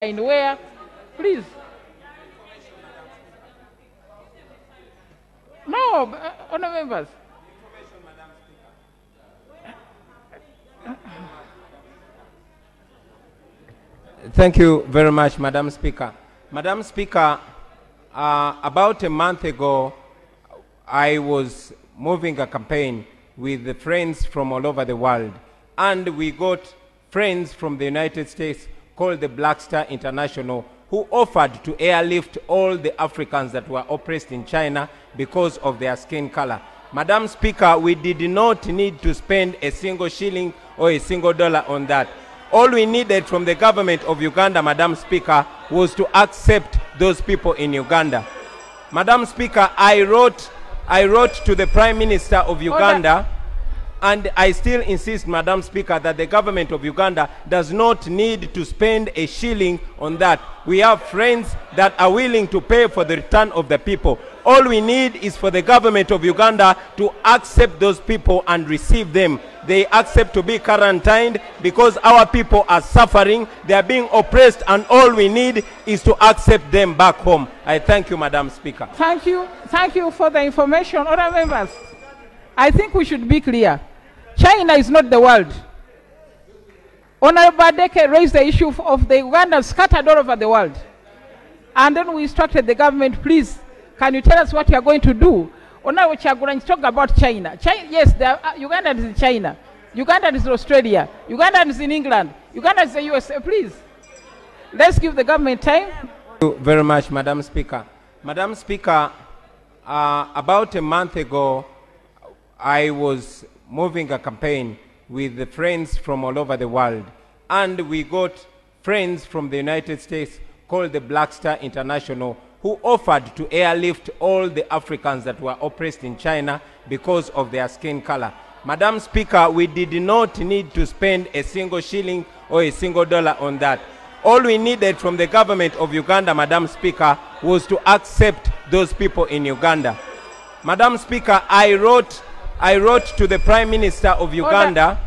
in where? Please. No, honour members. Thank you very much, Madam Speaker. Madam Speaker, about a month ago, I was moving a campaign with the friends from all over the world, and we got friends from the United States called the Black Star International, who offered to airlift all the Africans that were oppressed in China because of their skin color. Madam Speaker, we did not need to spend a single shilling or a single dollar on that. All we needed from the government of Uganda, Madam Speaker, was to accept those people in Uganda. Madam Speaker, I wrote to the Prime Minister of Uganda, and I still insist, Madam Speaker, that the government of Uganda does not need to spend a shilling on that. We have friends that are willing to pay for the return of the people. All we need is for the government of Uganda to accept those people and receive them. They accept to be quarantined because our people are suffering. They are being oppressed, and all we need is to accept them back home. I thank you, Madam Speaker. Thank you. Thank you for the information. Honourable members, I think we should be clear. China is not the world. Honourable Badeke raised the issue of the Ugandans scattered all over the world. And then we instructed the government, please, can you tell us what you are going to do? Honourable Kyagulanyi talk about China. Yes, Uganda is in China. Uganda is in Australia. Uganda is in England. Uganda is the USA. Please, let's give the government time. Thank you very much, Madam Speaker. Madam Speaker, about a month ago, I was moving a campaign with the friends from all over the world, and we got friends from the United States called the Black Star International, who offered to airlift all the Africans that were oppressed in China because of their skin color. Madam Speaker, we did not need to spend a single shilling or a single dollar on that. All we needed from the government of Uganda, Madam Speaker, was to accept those people in Uganda. Madam Speaker, I wrote to the Prime Minister of Uganda,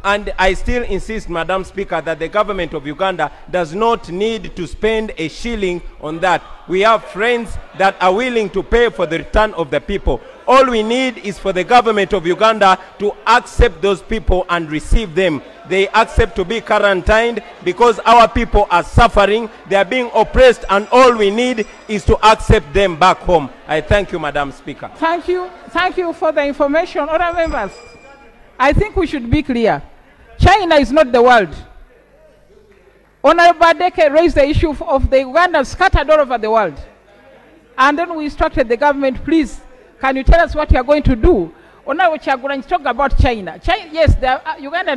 and I still insist, Madam Speaker, that the government of Uganda does not need to spend a shilling on that. We have friends that are willing to pay for the return of the people. All we need is for the government of Uganda to accept those people and receive them. They accept to be quarantined because our people are suffering. They are being oppressed, and all we need is to accept them back home. I thank you, Madam Speaker. Thank you. Thank you for the information. Honourable members, I think we should be clear. China is not the world. Honourable Badeke raised the issue of the Ugandans scattered all over the world. And then we instructed the government, please, can you tell us what you are going to do? Honourable Kyagulanyi talk about China. Yes, Uganda